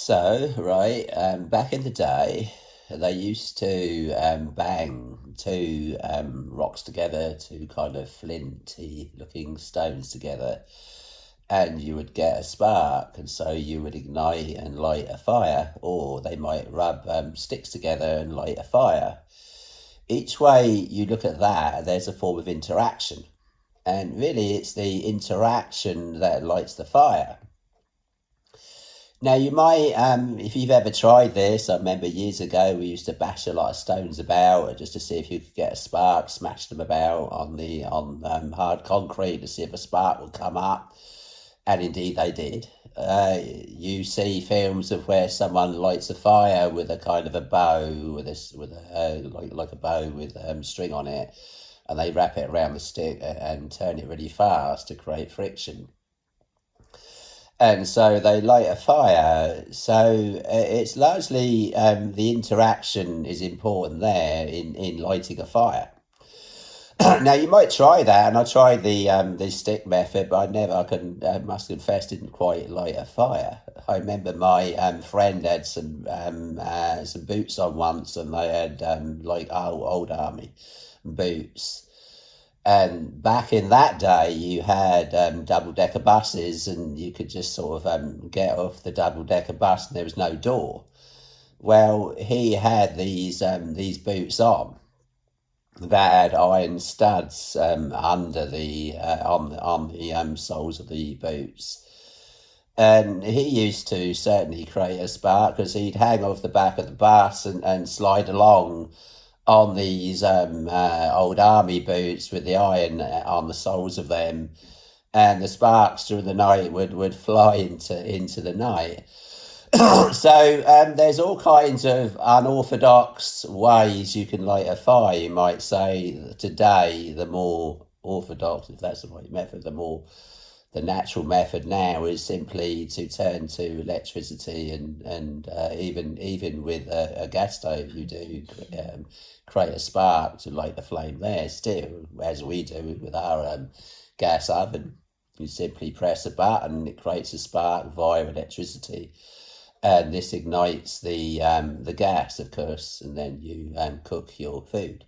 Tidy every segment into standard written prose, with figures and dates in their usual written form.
Back in the day, they used to bang two rocks together, two kind of flinty looking stones together, and you would get a spark, and so you would ignite and light a fire, or they might rub sticks together and light a fire. Each way you look at that, there's a form of interaction, and really it's the interaction that lights the fire. Now, you might, if you've ever tried this, I remember years ago we used to bash a lot of stones about just to see if you could get a spark, smash them about on hard concrete to see if a spark would come up, and indeed they did. You see films of where someone lights a fire with a kind of a bow with like a bow with string on it, and they wrap it around the stick and turn it really fast to create friction, and so they light a fire. So it's largely the interaction is important there in lighting a fire. Now you might try that, and I tried the stick method, but I never, I can must confess, didn't quite light a fire. I remember my friend had some boots on once, and they had like old army boots. And back in that day, you had double decker buses, and you could just sort of get off the double decker bus, and there was no door. Well, he had these boots that had iron studs under the on the soles of the boots, and he used to certainly create a spark because he'd hang off the back of the bus and slide along on these old army boots with the iron on the soles of them, and the sparks during the night would fly into the night. So there's all kinds of unorthodox ways you can light a fire. You might say today the more orthodox, if that's the right method, the natural method now is simply to turn to electricity, and even with a gas stove you do create a spark to light the flame there still, as we do with our gas oven. You simply press a button, it creates a spark via electricity, and this ignites the gas, of course, and then you cook your food.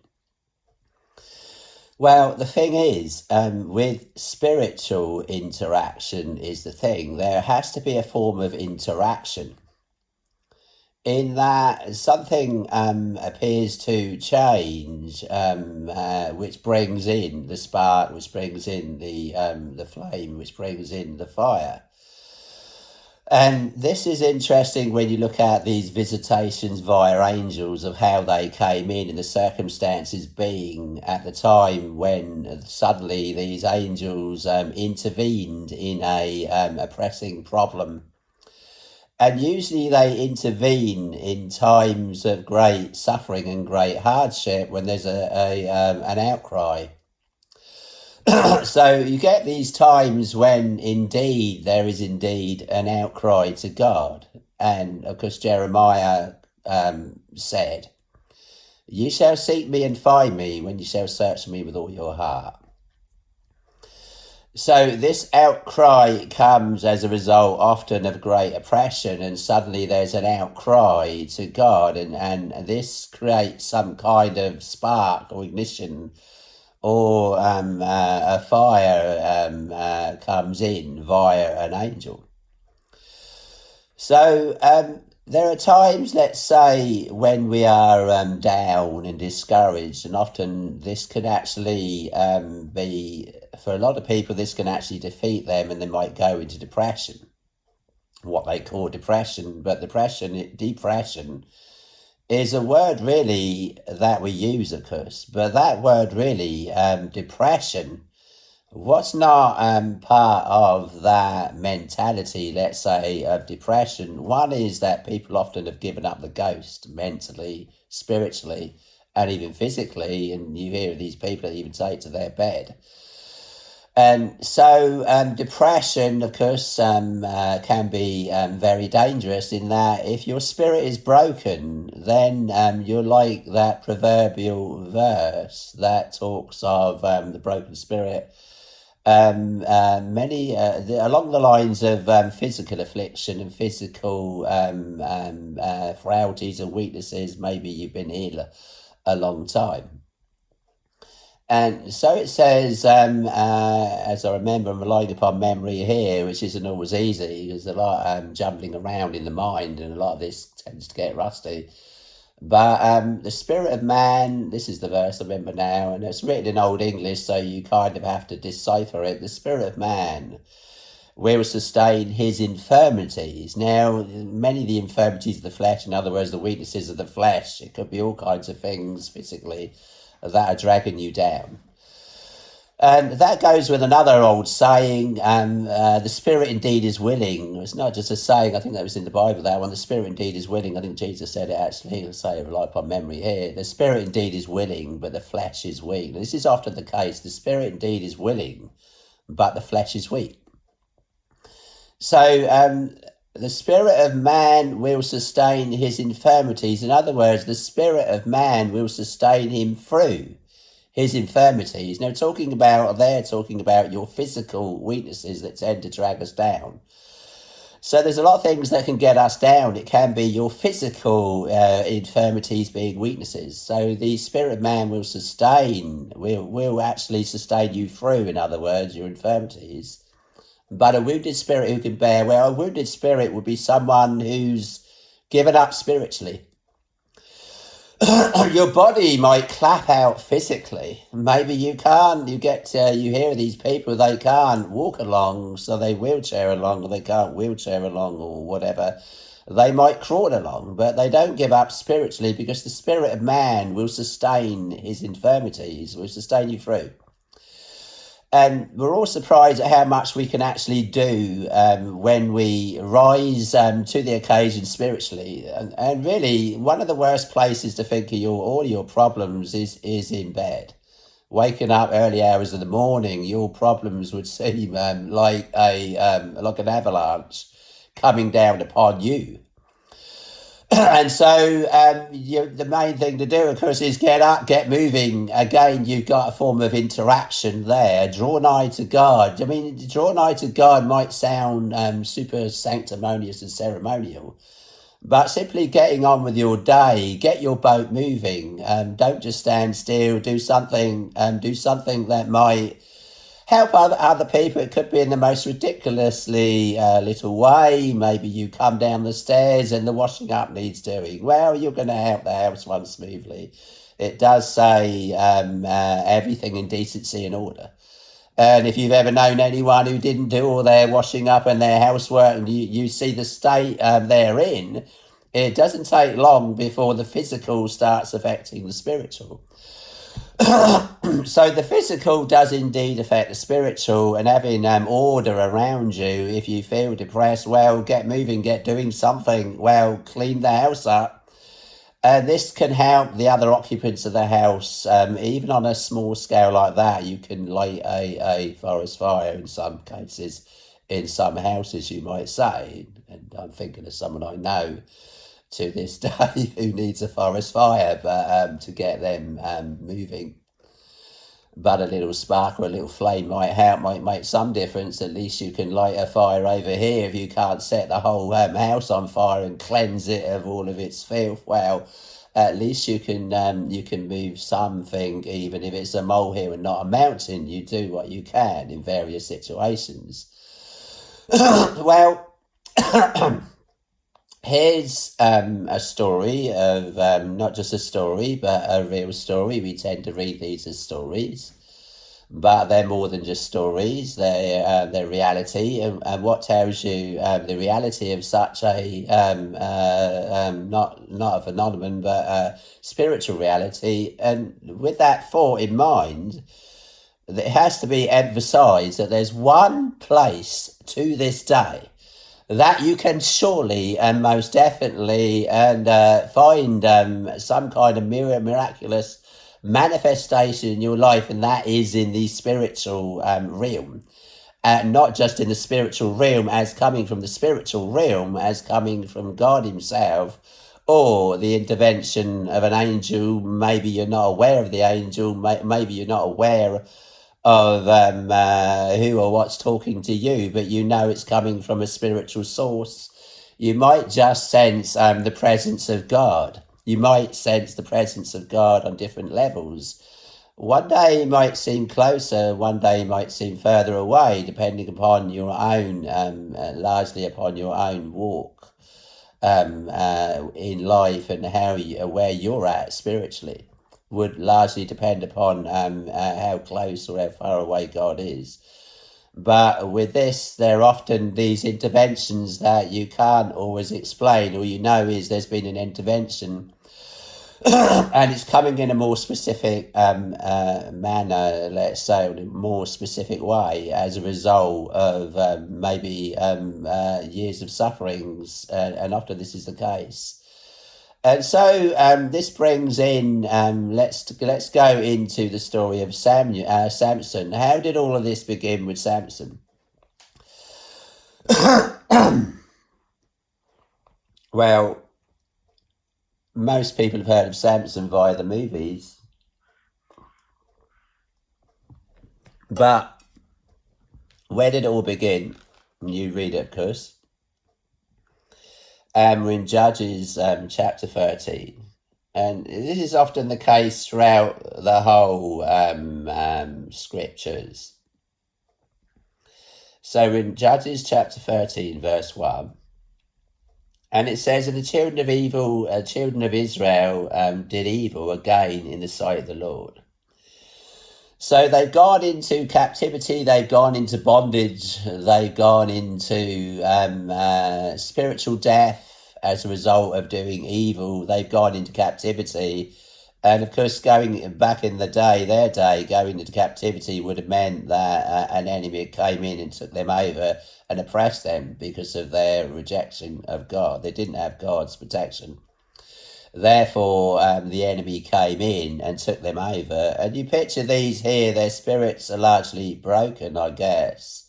Well, the thing is, with spiritual interaction is the thing. There has to be a form of interaction in that something appears to change, which brings in the spark, which brings in the flame, which brings in the fire. And this is interesting when you look at these visitations via angels of how they came in and the circumstances being at the time when suddenly these angels intervened in a pressing problem. And usually they intervene in times of great suffering and great hardship when there's an outcry. So you get these times when indeed there is indeed an outcry to God. And of course, Jeremiah said, "You shall seek me and find me when you shall search me with all your heart." So this outcry comes as a result often of great oppression, and suddenly there's an outcry to God, and this creates some kind of spark or ignition, or a fire comes in via an angel. So there are times, let's say, when we are down and discouraged, and often this can actually be, for a lot of people, this can actually defeat them, and they might go into depression, what they call depression. But depression is a word really that we use, of course, but that word really, depression, what's not part of that mentality, let's say, of depression? One is that people often have given up the ghost mentally, spiritually, and even physically, and you hear these people that even take to their bed. And so depression, of course, can be very dangerous in that if your spirit is broken, then you're like that proverbial verse that talks of the broken spirit Along the lines of physical affliction and physical frailties and weaknesses. Maybe you've been ill a long time. And so it says, as I remember, I'm relying upon memory here, which isn't always easy. There's a lot jumbling around in the mind, and a lot of this tends to get rusty. But the spirit of man, this is the verse I remember now, and it's written in Old English, so you kind of have to decipher it. The spirit of man will sustain his infirmities. Now, many of the infirmities of the flesh, in other words, the weaknesses of the flesh, it could be all kinds of things physically that are dragging you down. And that goes with another old saying, the spirit indeed is willing. It's not just a saying, I think that was in the Bible, that one. The spirit indeed is willing. I think Jesus said it actually. I'll say it rely upon memory here. The spirit indeed is willing, but the flesh is weak. This is often the case. The spirit indeed is willing, but the flesh is weak. So the spirit of man will sustain his infirmities. In other words, the spirit of man will sustain him through his infirmities. Now, they're talking about your physical weaknesses that tend to drag us down. So there's a lot of things that can get us down. It can be your physical infirmities being weaknesses. So the spirit of man will actually sustain you through, in other words, your infirmities. But a wounded spirit who can bear, well, a wounded spirit would be someone who's given up spiritually. Your body might clap out physically. Maybe you can't. You hear these people, they can't walk along, so they wheelchair along, or they can't wheelchair along, or whatever. They might crawl along, but they don't give up spiritually, because the spirit of man will sustain his infirmities, will sustain you through. And we're all surprised at how much we can actually do when we rise to the occasion spiritually. And really, one of the worst places to think of all your problems is in bed. Waking up early hours of the morning, your problems would seem like an avalanche coming down upon you. And so the main thing to do, of course, is get up, get moving. Again, you've got a form of interaction there. Draw nigh to God. I mean, draw nigh to God might sound super sanctimonious and ceremonial, but simply getting on with your day, get your boat moving. Don't just stand still. Do something. Do something that might help other people. It could be in the most ridiculously little way. Maybe you come down the stairs and the washing up needs doing. Well, you're going to help the house run smoothly. It does say everything in decency and order. And if you've ever known anyone who didn't do all their washing up and their housework, and you see the state they're in, it doesn't take long before the physical starts affecting the spiritual. So the physical does indeed affect the spiritual, and having order around you. If you feel depressed, well, get moving, get doing something. Well, clean the house up. This can help the other occupants of the house, even on a small scale like that. You can light a forest fire in some cases, in some houses, you might say. And I'm thinking of someone I know to this day who needs a forest fire, but to get them moving. But a little spark or a little flame might help, might make some difference. At least you can light a fire over here. If you can't set the whole house on fire and cleanse it of all of its filth, well, at least you can move something, even if it's a molehill and not a mountain. You do what you can in various situations. Well, here's a story of, not just a story, but a real story. We tend to read these as stories, but they're more than just stories. They're reality. And what tells you the reality of such a, not a phenomenon, but a spiritual reality. And with that thought in mind, it has to be emphasized that there's one place to this day that you can surely and most definitely find some kind of miraculous manifestation in your life, and that is in the spiritual realm. Not just in the spiritual realm as coming from the spiritual realm, as coming from God himself, or the intervention of an angel. Maybe you're not aware of the angel, maybe you're not aware of who or what's talking to you, but you know it's coming from a spiritual source. You might just sense the presence of God. You might sense the presence of God on different levels. One day might seem closer, one day might seem further away, depending upon your own, largely upon your own walk in life and how you, where you're at spiritually would largely depend upon how close or how far away God is. But with this, there are often these interventions that you can't always explain. All you know is there's been an intervention and it's coming in a more specific manner, let's say, in a more specific way as a result of maybe years of sufferings, and often this is the case. And so this brings in let's go into the story of Samson. How did all of this begin with Samson? Well, most people have heard of Samson via the movies, but where did it all begin? You read it, of course. We're in Judges chapter 13. And this is often the case throughout the whole scriptures. So in Judges chapter 13, verse 1, and it says, and the children of Israel did evil again in the sight of the Lord. So they've gone into captivity, they've gone into bondage, they've gone into spiritual death as a result of doing evil. They've gone into captivity. And of course, going back in the day, their day, going into captivity would have meant that an enemy came in and took them over and oppressed them because of their rejection of God. They didn't have God's protection. Therefore, the enemy came in and took them over. And you picture these here, their spirits are largely broken, I guess.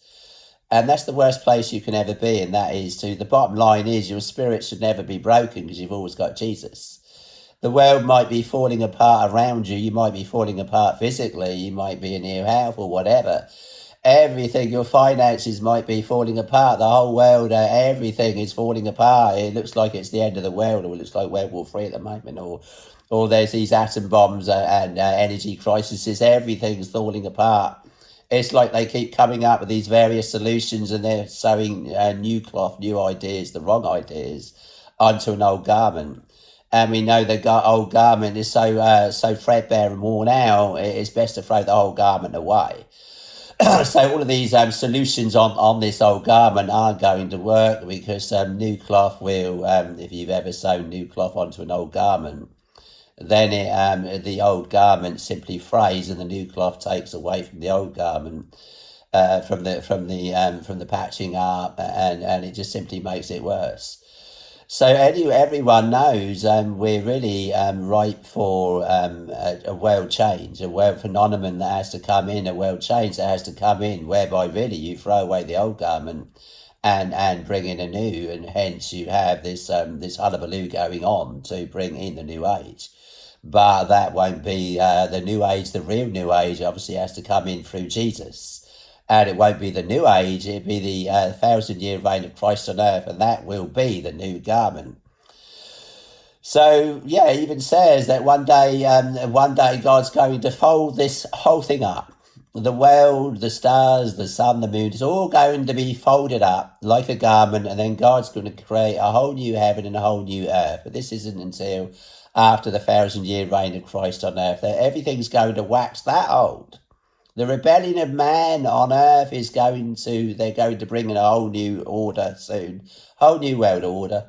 And that's the worst place you can ever be. And that is the bottom line is your spirit should never be broken because you've always got Jesus. The world might be falling apart around you. You might be falling apart physically. You might be in ill health or whatever. Everything, your finances might be falling apart. The whole world, everything is falling apart. It looks like it's the end of the world, or it looks like World War III at the moment, or there's these atom bombs and energy crises. Everything's falling apart. It's like they keep coming up with these various solutions and they're sewing new cloth, new ideas, the wrong ideas, onto an old garment. And we know the old garment is so threadbare and worn out, it's best to throw the whole garment away. So all of these solutions on this old garment aren't going to work because new cloth will, if you've ever sewn new cloth onto an old garment, then the old garment simply frays and the new cloth takes away from the old garment, from the patching up, and it just simply makes it worse. So everyone knows we're really ripe for a world change, a world phenomenon that has to come in, a world change that has to come in, whereby really you throw away the old garment and bring in a new, and hence you have this hullabaloo going on to bring in the new age. But that won't be the new age. The real new age obviously has to come in through Jesus. And it won't be the new age, it'll be the 1,000-year reign of Christ on earth, and that will be the new garment. So, yeah, it even says that one day God's going to fold this whole thing up. The world, the stars, the sun, the moon, it's all going to be folded up like a garment, and then God's going to create a whole new heaven and a whole new earth. But this isn't until after the 1,000-year reign of Christ on earth that everything's going to wax that old. The rebellion of man on earth they're going to bring in a whole new order soon, whole new world order.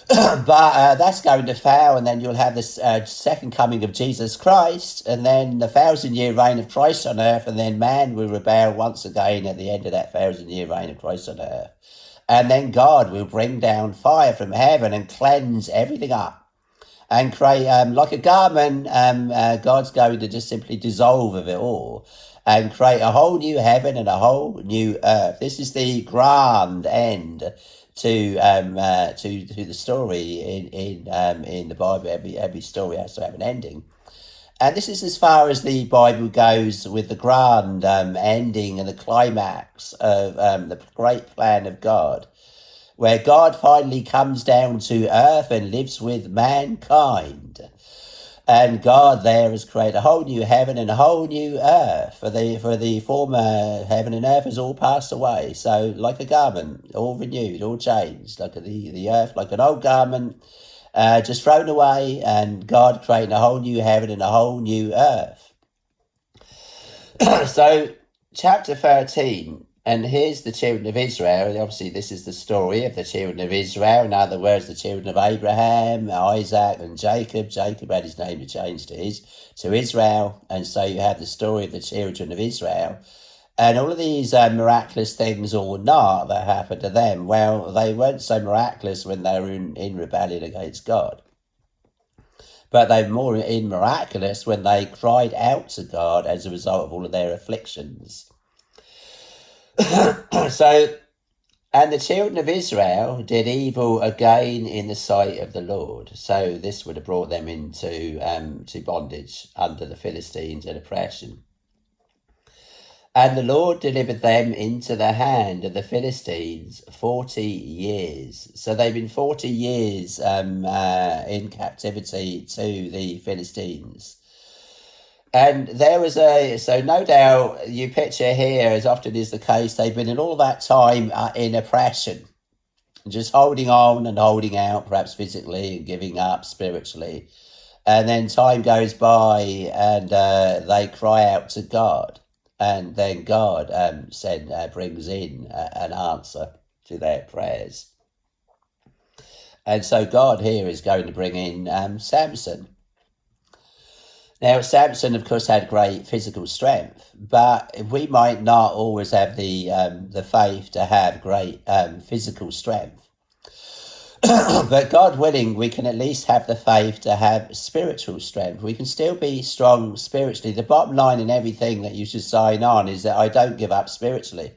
But that's going to fail, and then you'll have this second coming of Jesus Christ, and then the 1,000-year reign of Christ on earth, and then man will rebel once again at the end of that 1,000-year reign of Christ on earth. And then God will bring down fire from heaven and cleanse everything up. And create, like a garment, God's going to just simply dissolve of it all and create a whole new heaven and a whole new earth. This is the grand end to the story in the Bible. Every story has to have an ending. And this is as far as the Bible goes with the grand ending and the climax of the great plan of God, where God finally comes down to earth and lives with mankind. And God there has created a whole new heaven and a whole new earth. For the former heaven and earth has all passed away. So like a garment, all renewed, all changed. Like the earth, like an old garment, just thrown away, and God creating a whole new heaven and a whole new earth. So chapter 13, and here's the children of Israel. Obviously, this is the story of the children of Israel. In other words, the children of Abraham, Isaac, and Jacob. Jacob had his name changed to Israel. And so you have the story of the children of Israel. And all of these miraculous things or not that happened to them, well, they weren't so miraculous when they were in rebellion against God. But they were more miraculous when they cried out to God as a result of all of their afflictions. So, and the children of Israel did evil again in the sight of the Lord. So this would have brought them into to bondage under the Philistines and oppression. And the Lord delivered them into the hand of the Philistines 40 years. So they've been 40 years in captivity to the Philistines. And there was so no doubt you picture here, as often is the case, they've been in all that time in oppression, just holding on and holding out, perhaps physically, and giving up spiritually. And then time goes by and they cry out to God. And then God brings in an answer to their prayers. And so God here is going to bring in Samson. Now, Samson, of course, had great physical strength, but we might not always have the faith to have great physical strength. But God willing, we can at least have the faith to have spiritual strength. We can still be strong spiritually. The bottom line in everything that you should sign on is that I don't give up spiritually.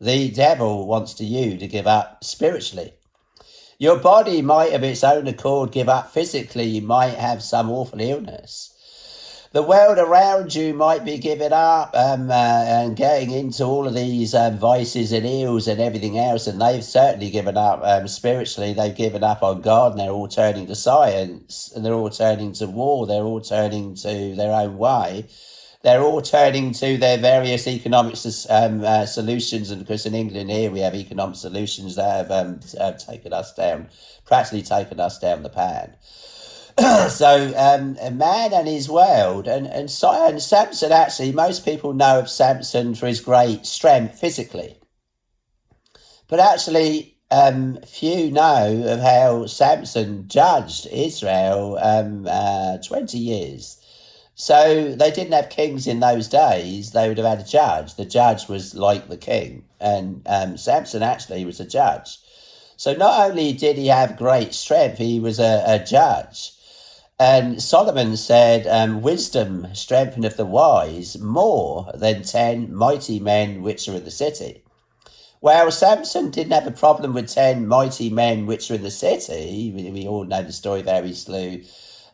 The devil wants you to give up spiritually. Your body might of its own accord give up physically. You might have some awful illness. The world around you might be giving up and getting into all of these vices and ills and everything else, and they've certainly given up spiritually. They've given up on God, and they're all turning to science, and they're all turning to war. They're all turning to their own way. They're all turning to their various economic solutions, and of course in England here we have economic solutions that have taken us down, practically taken us down the pan. So a man and his world, and Samson, actually, most people know of Samson for his great strength physically. But actually, few know of how Samson judged Israel 20 years. So they didn't have kings in those days. They would have had a judge. The judge was like the king. And Samson actually was a judge. So not only did he have great strength, he was a judge. And Solomon said, wisdom strengtheneth the wise more than 10 mighty men which are in the city. Well, Samson didn't have a problem with 10 mighty men which are in the city. We all know the story of how he slew,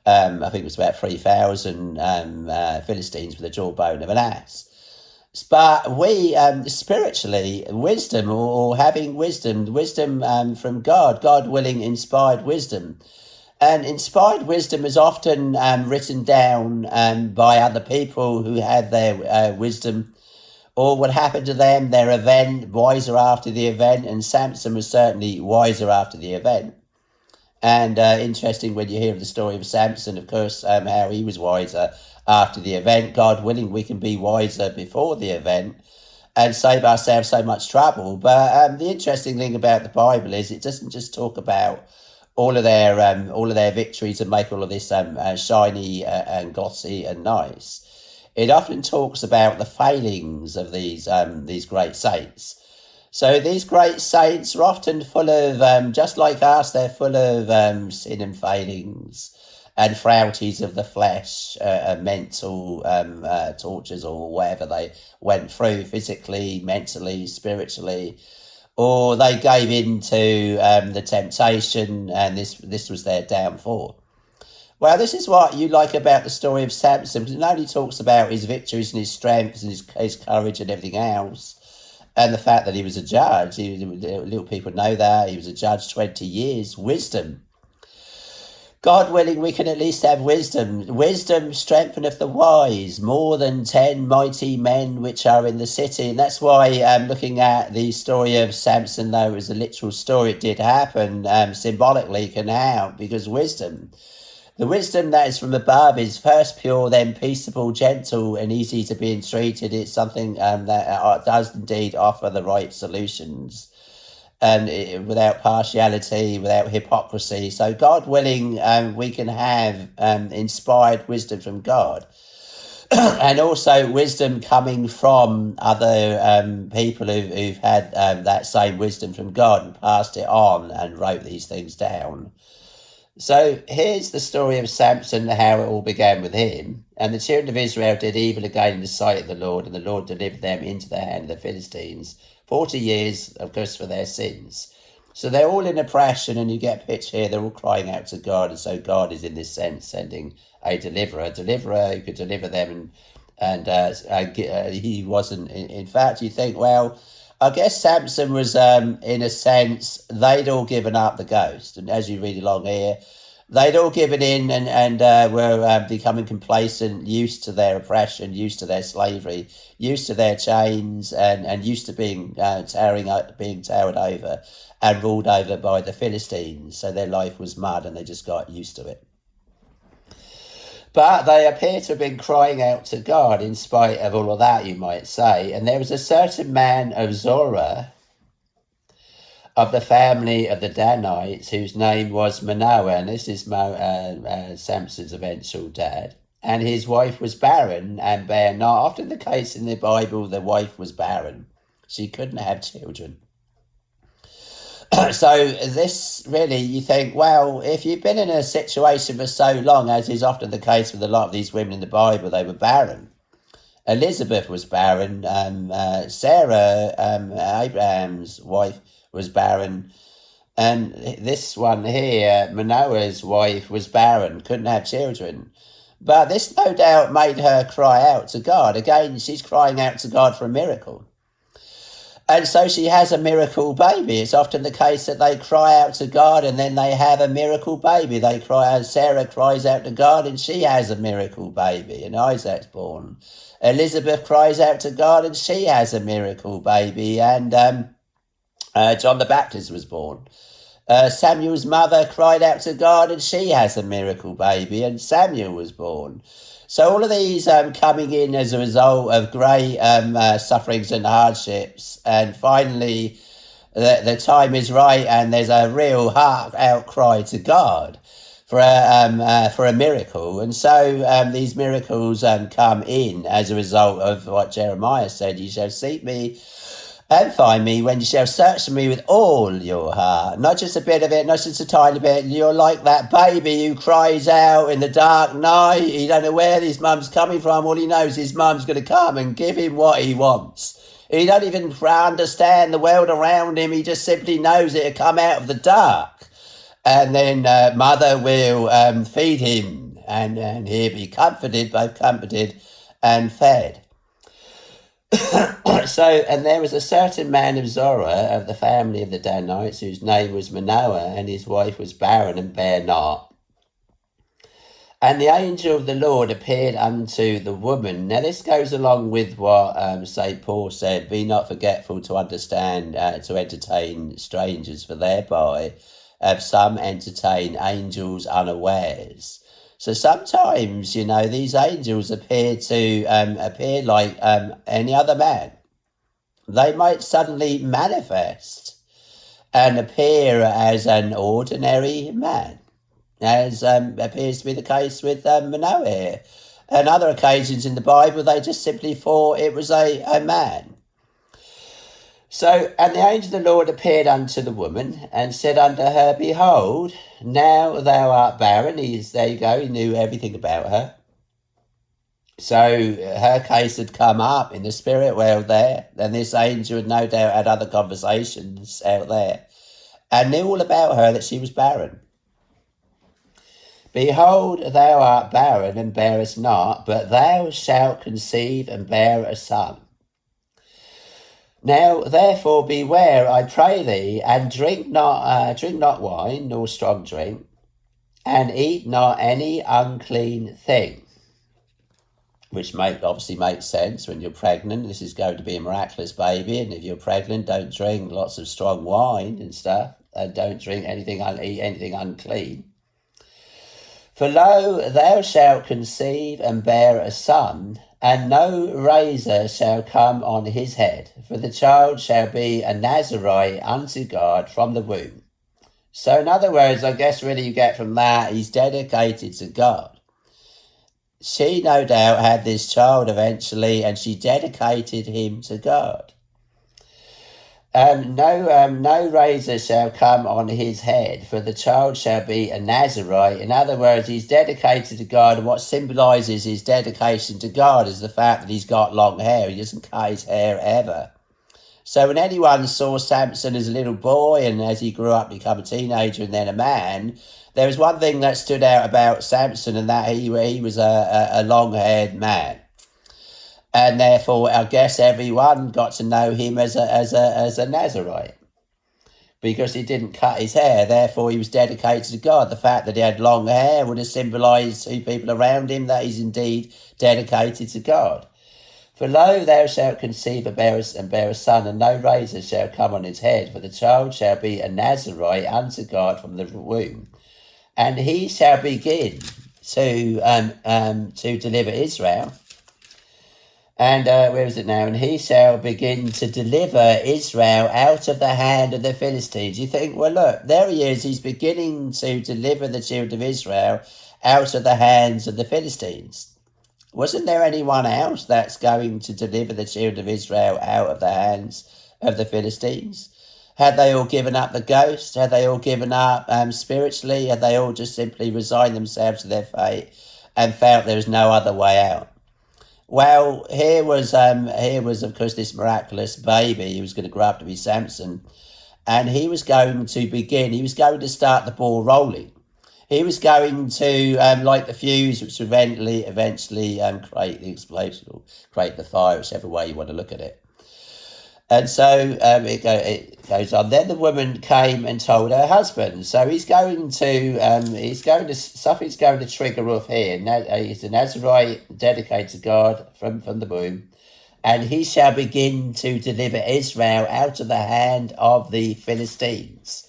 I think it was about 3,000 Philistines with the jawbone of an ass. But we, spiritually, wisdom or having wisdom from God, God willing, inspired wisdom. And inspired wisdom is often written down by other people who had their wisdom, or what happened to them, their event, wiser after the event. And Samson was certainly wiser after the event. And interesting when you hear the story of Samson, of course, how he was wiser after the event. God willing, we can be wiser before the event and save ourselves so much trouble. But the interesting thing about the Bible is it doesn't just talk about all of their victories and make all of this shiny and glossy and nice. It often talks about the failings of these great saints. So these great saints are often full of, just like us, they're full of sin and failings and frailties of the flesh, mental tortures or whatever they went through physically, mentally, spiritually. Or they gave in to the temptation, and this was their downfall. Well, this is what you like about the story of Samson, because it not only talks about his victories and his strengths and his courage and everything else, and the fact that he was a judge. Little people know that. He was a judge 20 years. Wisdom. God willing, we can at least have wisdom. Wisdom strengtheneth the wise, more than 10 mighty men which are in the city. And that's why looking at the story of Samson, though it was a literal story, it did happen, symbolically can help, because wisdom. The wisdom that is from above is first pure, then peaceable, gentle, and easy to be entreated. It's something that does indeed offer the right solutions, and without partiality, without hypocrisy. So God willing, we can have inspired wisdom from God. And also wisdom coming from other people who've had that same wisdom from God and passed it on and wrote these things down. So here's the story of Samson, how it all began with him. And the children of Israel did evil again in the sight of the Lord, and the Lord delivered them into the hand of the Philistines 40 years, of course, for their sins. So they're all in oppression, and you get a picture here, they're all crying out to God. And so God is, in this sense, sending a deliverer who could deliver them. And he wasn't. In fact, you think, well, I guess Samson was, in a sense, they'd all given up the ghost. And as you read along here, they'd all given in and were becoming complacent, used to their oppression, used to their slavery, used to their chains, and used to being towered over and ruled over by the Philistines. So their life was mud, and they just got used to it. But they appear to have been crying out to God in spite of all of that, you might say. And there was a certain man of Zorah, of the family of the Danites, whose name was Manoah, and this is Samson's eventual dad. And his wife was barren and bare not. Often the case in the Bible, the wife was barren. She couldn't have children. So this really, you think, well, if you've been in a situation for so long, as is often the case with a lot of these women in the Bible, they were barren. Elizabeth was barren. Sarah, Abraham's wife, was barren. And this one here, Manoah's wife, was barren, couldn't have children. But this no doubt made her cry out to God. Again, she's crying out to God for a miracle. And so she has a miracle baby. It's often the case that they cry out to God and then they have a miracle baby. Sarah cries out to God and she has a miracle baby, and Isaac's born. Elizabeth cries out to God and she has a miracle baby, and John the Baptist was born. Samuel's mother cried out to God and she has a miracle baby, and Samuel was born. So all of these coming in as a result of great sufferings and hardships, and finally the time is right and there's a real heart outcry to God for a miracle. And so these miracles come in as a result of what Jeremiah said: "You shall seek me and find me when you shall search for me with all your heart." Not just a bit of it, not just a tiny bit. You're like that baby who cries out in the dark night. He don't know where his mum's coming from. All he knows is his mum's going to come and give him what he wants. He don't even understand the world around him. He just simply knows it'll come out of the dark. And then mother will feed him, and he'll be comforted, both comforted and fed. And there was a certain man of Zorah, of the family of the Danites, whose name was Manoah, and his wife was barren and bare not. And the angel of the Lord appeared unto the woman. Now this goes along with what St. Paul said: "Be not forgetful to understand, to entertain strangers, for thereby have some entertain angels unawares." So sometimes, these angels appear like any other man. They might suddenly manifest and appear as an ordinary man, as appears to be the case with Manoah here. On other occasions in the Bible, they just simply thought it was a man. So, and the angel of the Lord appeared unto the woman and said unto her, "Behold, now thou art barren." There you go, he knew everything about her. So her case had come up in the spirit world there. And this angel had no doubt had other conversations out there and knew all about her, that she was barren. Behold, thou art barren and bearest not, but thou shalt conceive and bear a son. Now therefore beware, I pray thee, and drink not wine nor strong drink, and eat not any unclean thing. Which obviously makes sense when you're pregnant. This is going to be a miraculous baby, and if you're pregnant, don't drink lots of strong wine and stuff, and don't drink eat anything unclean. For lo, thou shalt conceive and bear a son, and no razor shall come on his head, for the child shall be a Nazarite unto God from the womb. So in other words, I guess really you get from that, he's dedicated to God. She no doubt had this child eventually, and she dedicated him to God. No razor shall come on his head, for the child shall be a Nazarite. In other words, he's dedicated to God, and what symbolises his dedication to God is the fact that he's got long hair. He doesn't cut his hair ever. So when anyone saw Samson as a little boy, and as he grew up, become a teenager and then a man, there was one thing that stood out about Samson, and that he was a long-haired man. And therefore, I guess everyone got to know him as a Nazarite, because he didn't cut his hair. Therefore, he was dedicated to God. The fact that he had long hair would have symbolised to people around him that he's indeed dedicated to God. For lo, thou shalt conceive and bear a son, and no razor shall come on his head, for the child shall be a Nazarite unto God from the womb. And he shall begin to deliver Israel. And where is it now? And he shall begin to deliver Israel out of the hand of the Philistines. You think, well, look, there he is. He's beginning to deliver the children of Israel out of the hands of the Philistines. Wasn't there anyone else that's going to deliver the children of Israel out of the hands of the Philistines? Had they all given up the ghost? Had they all given up spiritually? Had they all just simply resigned themselves to their fate and felt there was no other way out? Well, here was of course this miraculous baby who was going to grow up to be Samson, and he was going to start the ball rolling. He was going to light the fuse, which would eventually create the explosion, or create the fire, whichever way you want to look at it. And so it goes on. Then the woman came and told her husband. So something's going to trigger off here. Now, he's a Nazarite dedicated to God from the womb, and he shall begin to deliver Israel out of the hand of the Philistines.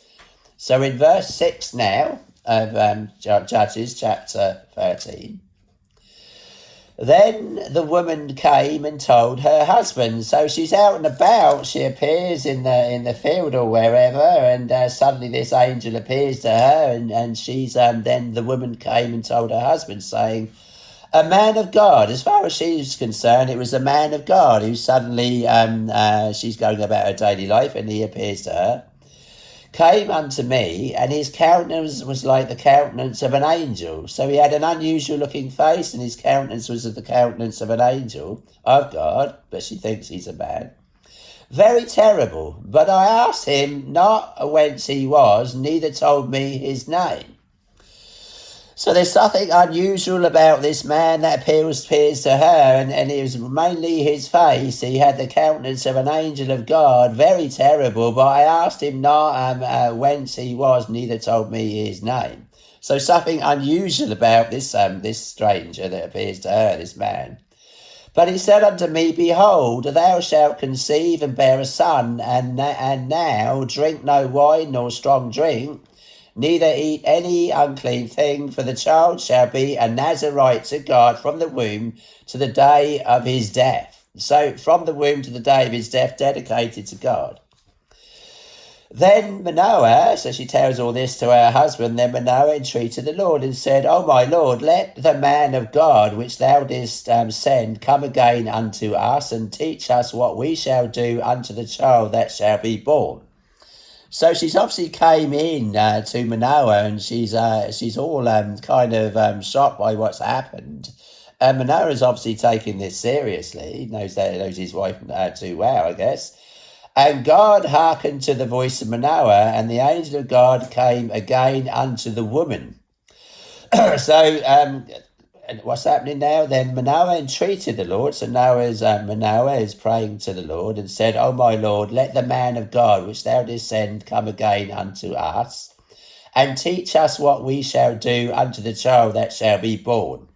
So in verse 6 now of Judges chapter 13. Then the woman came and told her husband. So she's out and about. She appears in the field or wherever, and suddenly this angel appears to her, and she's then the woman came and told her husband, saying, a man of God. As far as she's concerned, it was a man of God who suddenly she's going about her daily life, and he appears to her. Came unto me, and his countenance was like the countenance of an angel. So he had an unusual looking face, and his countenance was of the countenance of an angel of God, but she thinks he's a man. Very terrible. But I asked him not whence he was, neither told me his name. So there's something unusual about this man that appears to her, and it was mainly his face. He had the countenance of an angel of God, very terrible, but I asked him not whence he was, neither told me his name. So something unusual about this stranger that appears to her, this man. But he said unto me, behold, thou shalt conceive and bear a son, and now drink no wine nor strong drink, neither eat any unclean thing, for the child shall be a Nazarite to God from the womb to the day of his death. So from the womb to the day of his death, dedicated to God. Then Manoah, so she tells all this to her husband, then Manoah entreated the Lord and said, O my Lord, let the man of God which thou didst send come again unto us, and teach us what we shall do unto the child that shall be born. So she's obviously came in to Manoah, and she's all kind of shocked by what's happened. And Manoah is obviously taking this seriously. He knows his wife too well, I guess. And God hearkened to the voice of Manoah, and the angel of God came again unto the woman. So and what's happening now? Then Manoah entreated the Lord. So Manoah is praying to the Lord and said, "O my Lord, let the man of God which thou didst send come again unto us, and teach us what we shall do unto the child that shall be born."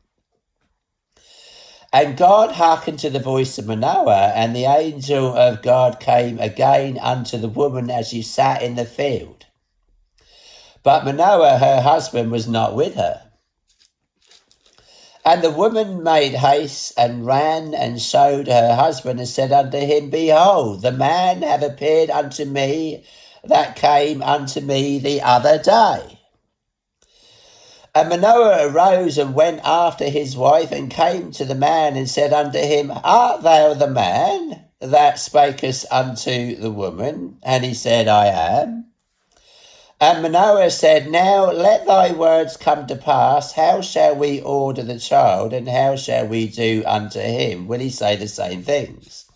And God hearkened to the voice of Manoah, and the angel of God came again unto the woman as she sat in the field. But Manoah, her husband, was not with her. And the woman made haste and ran and showed her husband and said unto him, "Behold, the man hath appeared unto me that came unto me the other day." And Manoah arose and went after his wife and came to the man and said unto him, "Art thou the man that spakest unto the woman?" And he said, "I am." And Manoah said, "Now let thy words come to pass. How shall we order the child, and how shall we do unto him? Will he say the same things?"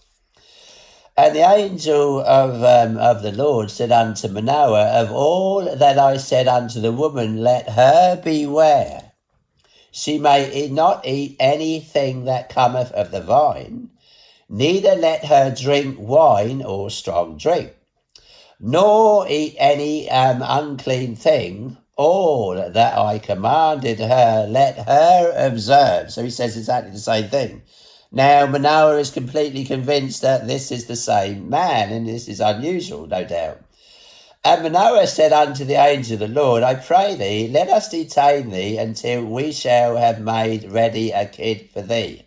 And the angel of the Lord said unto Manoah, "Of all that I said unto the woman, let her beware. She may not eat anything that cometh of the vine, neither let her drink wine or strong drink, nor eat any unclean thing. All that I commanded her, let her observe." So he says exactly the same thing. Now, Manoah is completely convinced that this is the same man, and this is unusual, no doubt. And Manoah said unto the angel of the Lord, "I pray thee, let us detain thee until we shall have made ready a kid for thee."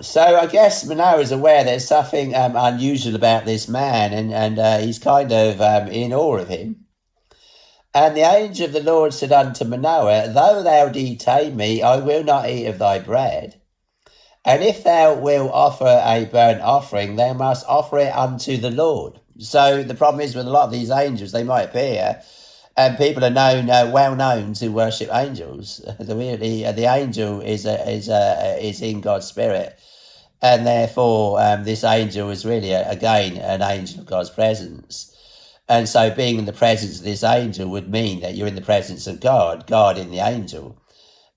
So I guess Manoah is aware there's something unusual about this man, and he's kind of in awe of him. And the angel of the Lord said unto Manoah, "Though thou detain me, I will not eat of thy bread. And if thou wilt offer a burnt offering, thou must offer it unto the Lord." So the problem is with a lot of these angels, they might appear, and people are well known to worship angels. The angel is in God's spirit, and therefore this angel is really again an angel of God's presence. And so being in the presence of this angel would mean that you're in the presence of God, God in the angel,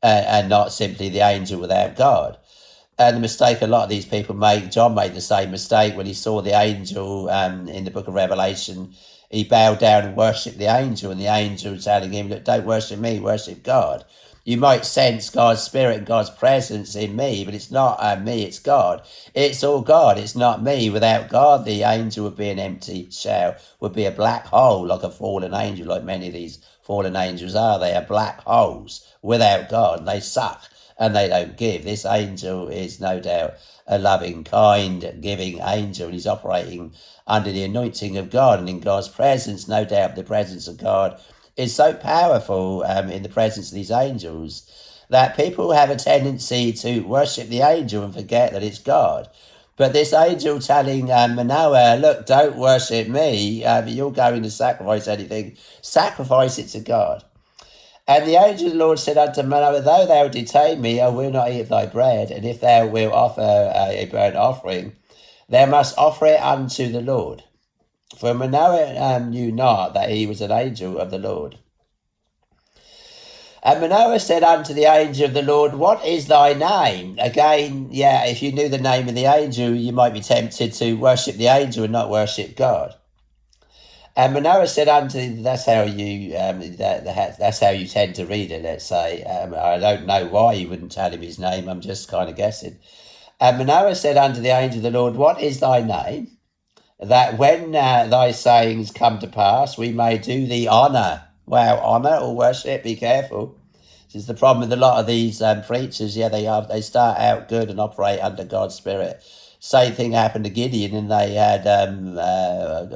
and not simply the angel without God. And the mistake a lot of these people make, John made the same mistake when he saw the angel in the book of Revelation. He bowed down and worshipped the angel, and the angel telling him, "Look, don't worship me, worship God." You might sense God's spirit and God's presence in me, but it's not me, it's God. It's all God, it's not me. Without God, the angel would be an empty shell, would be a black hole, like a fallen angel, like many of these fallen angels are. They are black holes without God, and they suck and they don't give. This angel is no doubt a loving, kind, giving angel, and he's operating under the anointing of God and in God's presence. No doubt the presence of God is so powerful in the presence of these angels that people have a tendency to worship the angel and forget that it's God. But this angel telling Manoah, "Look, don't worship me. You're going to sacrifice anything. Sacrifice it to God." And the angel of the Lord said unto Manoah, "Though thou detain me, I will not eat of thy bread. And if thou wilt offer a burnt offering, thou must offer it unto the Lord." For Manoah knew not that he was an angel of the Lord. And Manoah said unto the angel of the Lord, "What is thy name?" Again, if you knew the name of the angel, you might be tempted to worship the angel and not worship God. And Manoah said unto, that's how you that's how you tend to read it, let's say. I don't know why you wouldn't tell him his name, I'm just kind of guessing. And Manoah said unto the angel of the Lord, "What is thy name? That when thy sayings come to pass, we may do thee honour." Wow, honour or worship, be careful. This is the problem with a lot of these preachers. They start out good and operate under God's Spirit. Same thing happened to Gideon, and they had, I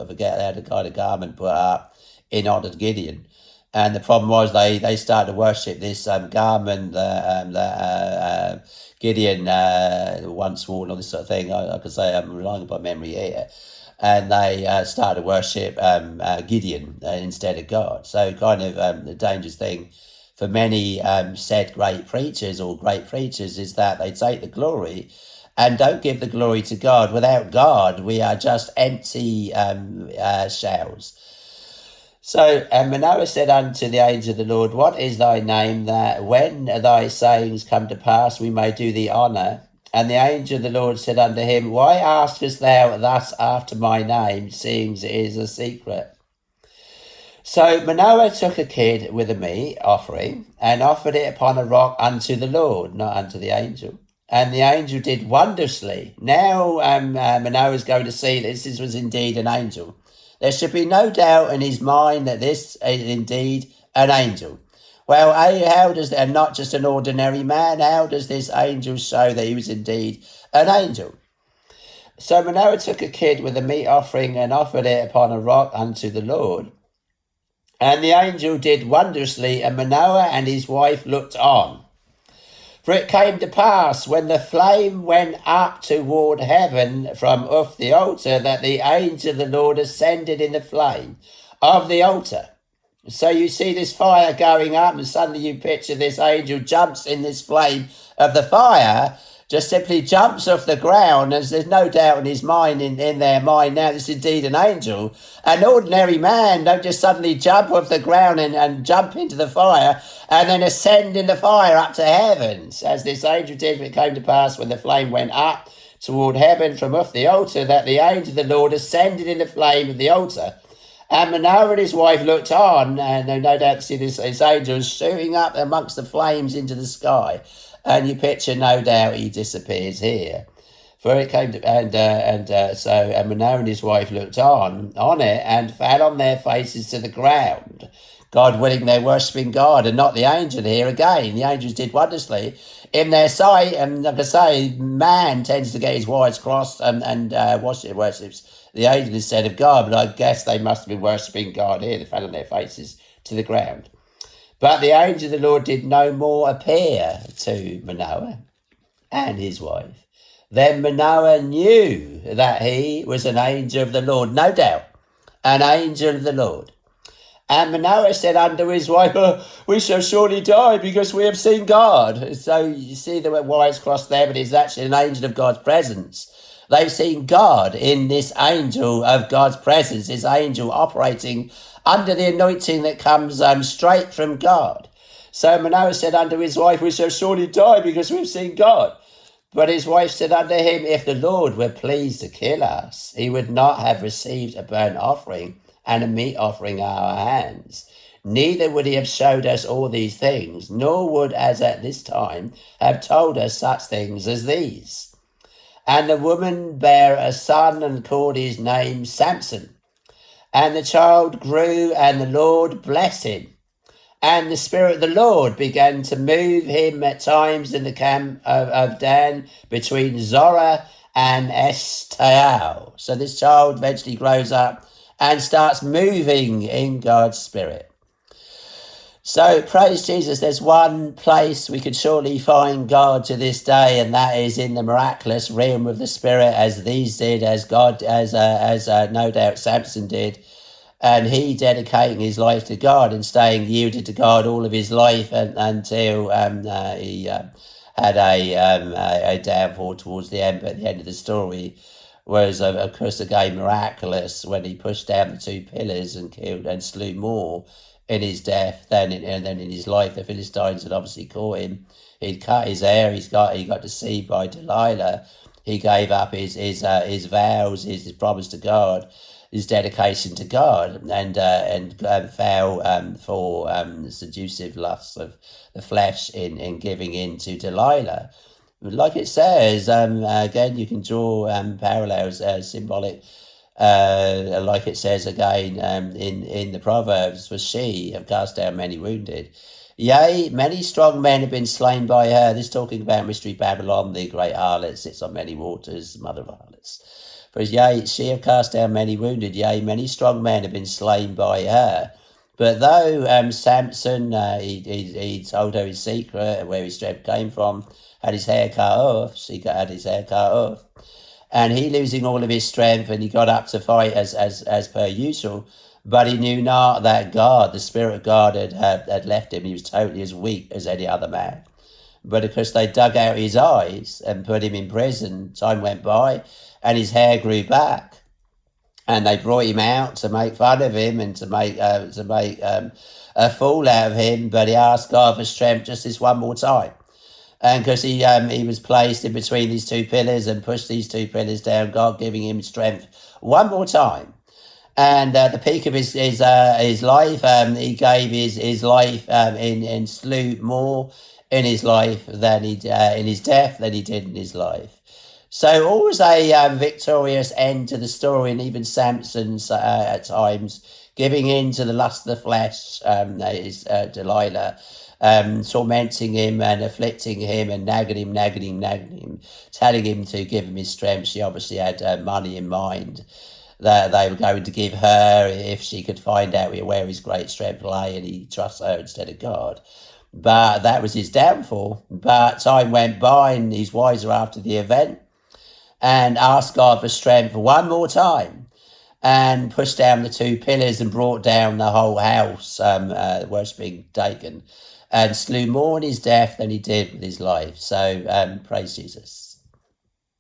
forget, they had a kind of garment put up in honor of Gideon. And the problem was they started to worship this garment that Gideon once wore and all this sort of thing. I could say I'm relying upon memory here. And they started to worship Gideon instead of God. So kind of the dangerous thing for many said great preachers or great preachers is that they take the glory and don't give the glory to God. Without God, we are just empty shells. So Manoah said unto the angel of the Lord, What is thy name, that when thy sayings come to pass, we may do thee honour? And the angel of the Lord said unto him, Why askest thou thus after my name, seeing it is a secret? So Manoah took a kid with a meat offering and offered it upon a rock unto the Lord, not unto the angel. And the angel did wondrously. Now Manoah is going to see that this was indeed an angel. There should be no doubt in his mind that this is indeed an angel. Well, how does that, not just an ordinary man, how does this angel show that he was indeed an angel? So Manoah took a kid with a meat offering and offered it upon a rock unto the Lord. And the angel did wondrously, and Manoah and his wife looked on. For it came to pass, when the flame went up toward heaven from off the altar, that the angel of the Lord ascended in the flame of the altar. So you see this fire going up, and suddenly you picture this angel jumps in this flame of the fire, just simply jumps off the ground, as there's no doubt in his mind, in their mind now, this is indeed an angel. An ordinary man don't just suddenly jump off the ground and jump into the fire and then ascend in the fire up to heavens, as this angel did. It came to pass when the flame went up toward heaven from off the altar, that the angel of the Lord ascended in the flame of the altar. And Manoah and his wife looked on, and they no doubt see this angel shooting up amongst the flames into the sky. And you picture, no doubt, he disappears here. For it came to, so Manoah and his wife looked on it and fell on their faces to the ground. God willing, they're worshipping God and not the angel here again. The angels did wondrously in their sight. And like I say, man tends to get his wires crossed and worships the angel instead of God. But I guess they must have been worshipping God here. They fell on their faces to the ground. But the angel of the Lord did no more appear to Manoah and his wife. Then Manoah knew that he was an angel of the Lord, no doubt, an angel of the Lord. And Manoah said unto his wife, We shall surely die because we have seen God. So you see the wires crossed there, but it's actually an angel of God's presence. They've seen God in this angel of God's presence, this angel operating under the anointing that comes straight from God. So Manoah said unto his wife, We shall surely die because we've seen God. But his wife said unto him, If the Lord were pleased to kill us, he would not have received a burnt offering and a meat offering at our hands. Neither would he have showed us all these things, nor would, as at this time, have told us such things as these. And the woman bare a son and called his name Samson. And the child grew, and the Lord blessed him. And the Spirit of the Lord began to move him at times in the camp of Dan between Zorah and Eshtaol. So this child eventually grows up and starts moving in God's Spirit. So praise Jesus, there's one place we could surely find God to this day, and that is in the miraculous realm of the Spirit, as these did, as God, as no doubt Samson did. And he dedicating his life to God and staying yielded to God all of his life until he had a downfall towards the end. But at the end of the story was, of course, again miraculous when he pushed down the two pillars and killed and slew more in his death than in his life. The Philistines had obviously caught him. He'd cut his hair. He got deceived by Delilah. He gave up his vows, his promise to God, his dedication to God, and fell for the seductive lusts of the flesh in giving in to Delilah. Like it says, again, you can draw parallels, symbolic, like it says again in the Proverbs, for she have cast down many wounded. Yea, many strong men have been slain by her. This talking about Mystery Babylon, the great harlot, sits on many waters, mother of harlots. For yea, she have cast down many wounded. Yea, many strong men have been slain by her. But though Samson, he told her his secret and where his strength came from, had his hair cut off, had his hair cut off, and he losing all of his strength, and he got up to fight as per usual, but he knew not that God, the Spirit of God, had left him. He was totally as weak as any other man. But because they dug out his eyes and put him in prison, time went by, and his hair grew back. and they brought him out to make fun of him and to make a fool out of him. But he asked God for strength just this one more time, and because he was placed in between these two pillars and pushed these two pillars down, God giving him strength one more time. And at the peak of his life, he gave his life and slew more in his life than he in his death than he did in his life. So always a victorious end to the story, and even Samson's at times giving in to the lust of the flesh, is Delilah, tormenting him and afflicting him and nagging him, telling him to give him his strength. She obviously had money in mind that they were going to give her if she could find out where his great strength lay, and he trusts her instead of God. But that was his downfall. But time went by, and he's wiser after the event, and asked God for strength one more time, and pushed down the two pillars and brought down the whole house, worshipping Dagon, and slew more in his death than he did with his life. So praise Jesus.